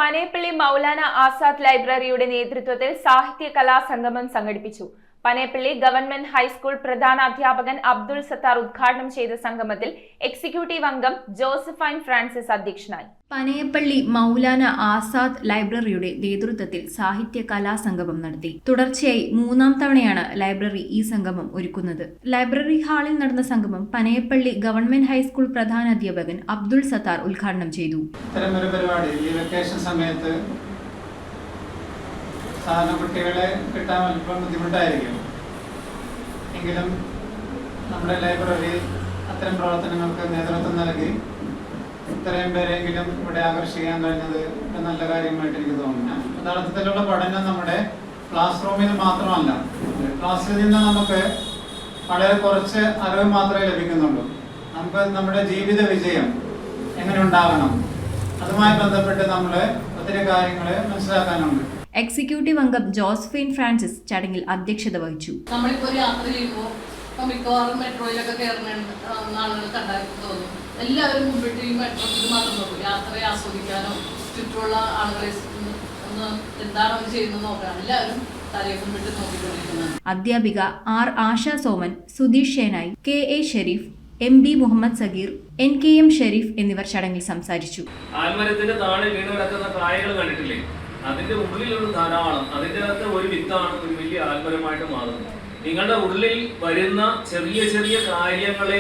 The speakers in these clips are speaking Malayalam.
പനേപ്പള്ളി മൗലാന ആസാദ് ലൈബ്രറിയുടെ നേതൃത്വത്തിൽ സാഹിത്യ കലാസംഗമം സംഘടിപ്പിച്ചു. പനേപ്പള്ളി ഗവൺമെന്റ് ഹൈസ്കൂൾ പ്രധാന അധ്യാപകൻ അബ്ദുൾ സത്താർ ഉദ്ഘാടനം ചെയ്ത സംഗമത്തിൽ എക്സിക്യൂട്ടീവ് അംഗം ജോസഫൈൻ ഫ്രാൻസിസ് അധ്യക്ഷനായി. പനേപ്പള്ളി മൗലാന ആസാദ് ലൈബ്രറിയുടെ നേതൃത്വത്തിൽ സാഹിത്യ കലാസംഗമം നടത്തി. തുടർച്ചയായി 3-ാം തവണയാണ് ലൈബ്രറി ഈ സംഗമം ഒരുക്കുന്നത്. ലൈബ്രറി ഹാളിൽ നടന്ന സംഗമം പനേപ്പള്ളി ഗവൺമെന്റ് ഹൈസ്കൂൾ പ്രധാന അധ്യാപകൻ അബ്ദുൾ സത്താർ ഉദ്ഘാടനം ചെയ്തു. സാധാരണ കുട്ടികളെ കിട്ടാൻ അല്പം ബുദ്ധിമുട്ടായിരിക്കും. എങ്കിലും നമ്മുടെ ലൈബ്രറി അത്തരം പ്രവർത്തനങ്ങൾക്ക് നേതൃത്വം നൽകി ഇത്രയും പേരെങ്കിലും ഇവിടെ ആകർഷിക്കാൻ കഴിഞ്ഞത് ഒരു നല്ല കാര്യമായിട്ട് എനിക്ക് തോന്നുന്നു. യഥാർത്ഥത്തിലുള്ള പഠനം നമ്മുടെ ക്ലാസ് റൂമിൽ മാത്രമല്ല, ക്ലാസ്സിൽ നിന്ന് നമുക്ക് വളരെ കുറച്ച് അറിവ് മാത്രമേ ലഭിക്കുന്നുള്ളൂ. നമുക്ക് നമ്മുടെ ജീവിത വിജയം എങ്ങനെ ഉണ്ടാകണം, അതുമായി ബന്ധപ്പെട്ട് നമ്മൾ ഒത്തിരി കാര്യങ്ങൾ മനസ്സിലാക്കാനുണ്ട്. എക്സിക്യൂട്ടീവ് അംഗം ജോസഫൈൻ ഫ്രാൻസിസ് ചടങ്ങിൽ അധ്യക്ഷത വഹിച്ചു. നമ്മളിപ്പോൾ യാത്ര ചെയ്യുമ്പോൾ മിക്കവാറും മെട്രോയിലൊക്കെ കയറുന്ന ആളുകൾ കണ്ടാൽ തോന്നും എല്ലാവരും മുമ്പിട്ട് ഈ മെട്രോ ഇത് മാത്രം നോക്കും. യാത്രയെ ആസ്വദിക്കാനോ ചുറ്റുമുള്ള ആളുകളെ ഒന്ന് എന്താണ് അവർ ചെയ്യുന്നത് നോക്കാൻ എല്ലാവരും തലയെ മുമ്പിട്ട് നോക്കിക്കൊണ്ടിരിക്കുന്നത്. അധ്യാപിക ആർ ആശ സോമൻ, സുധീഷ് ഷേനായി, കെ.എ. ഷെരീഫ്, എം.ബി. മുഹമ്മദ് സഗീർ, N.K.M. ഷെരീഫ് എന്നിവർ ചടങ്ങിൽ സംസാരിച്ചു. ആൽമരത്തിന്റെ താഴെ വീണ് കിടക്കുന്ന കായകൾ കണ്ടിട്ടില്ലേ? അതിന്റെ ഉള്ളിലുള്ള ധാരാളം, അതിൻ്റെ അകത്ത് ഒരു വിത്താണ് ഒരു വലിയ ആൽമരമായിട്ട് മാറുന്നത്. നിങ്ങളുടെ ഉള്ളിൽ വരുന്ന ചെറിയ ചെറിയ കാര്യങ്ങളെ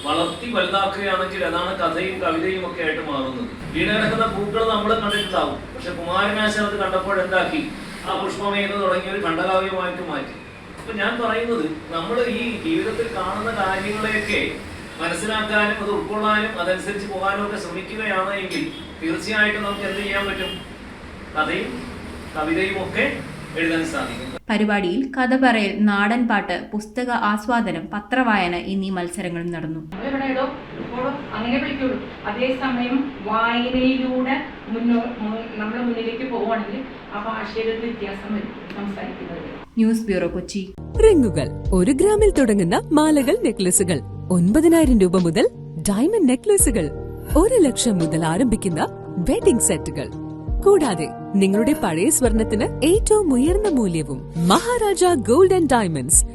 വളർത്തി വലുതാക്കുകയാണെങ്കിൽ അതാണ് കഥയും കവിതയും ഒക്കെ ആയിട്ട് മാറുന്നത്. വീണ് കിടക്കുന്ന പൂക്കൾ നമ്മൾ കണ്ടിട്ടുണ്ടാവും, പക്ഷെ കുമാരനാശൻ അത് കണ്ടപ്പോൾ എന്താക്കി? ആ പുഷ്പമേന്ന് തുടങ്ങിയ ഒരു ഖണ്ഡകാവ്യമായിട്ട് മാറ്റി. അപ്പൊ ഞാൻ പറയുന്നത്, നമ്മൾ ഈ ജീവിതത്തിൽ കാണുന്ന കാര്യങ്ങളെയൊക്കെ മനസ്സിലാക്കാനും അത് ഉൾക്കൊള്ളാനും അതനുസരിച്ച് പോകാനും ഒക്കെ ശ്രമിക്കുകയാണ് എങ്കിൽ തീർച്ചയായിട്ടും നമുക്ക് എന്ത് ചെയ്യാൻ പറ്റും? കഥയും കവിതയും ഒക്കെ എഴുതാൻ സാധിക്കും. പരിപാടിയിൽ കഥ പറയൽ, നാടൻ പാട്ട്, പുസ്തക ആസ്വാദനം, പത്രവായന എന്നീ മത്സരങ്ങളും നടന്നു. അങ്ങനെ വിളിക്കുള്ളൂ. അതേസമയം വായനയിലൂടെ നമ്മുടെ മുന്നിലേക്ക് പോവുകയാണെങ്കിൽ ആ ഭാഷയുടെ വ്യത്യാസം വരും സംസാരിക്കുന്നത്. News bureau, Kochi. റിങ്ങുകൾ 1 ഗ്രാമിൽ തുടങ്ങുന്ന മാലകൾ, നെക്ലസുകൾ 9,000 രൂപ മുതൽ ഡയമണ്ട് നെക്ലസുകൾ 1 ലക്ഷം മുതൽ ആരംഭിക്കുന്ന വെഡിംഗ് സെറ്റുകൾ, കൂടാതെ നിങ്ങളുടെ പഴയ സ്വർണത്തിന് ഏറ്റവും ഉയർന്ന മൂല്യവും. Maharaja gold and diamonds,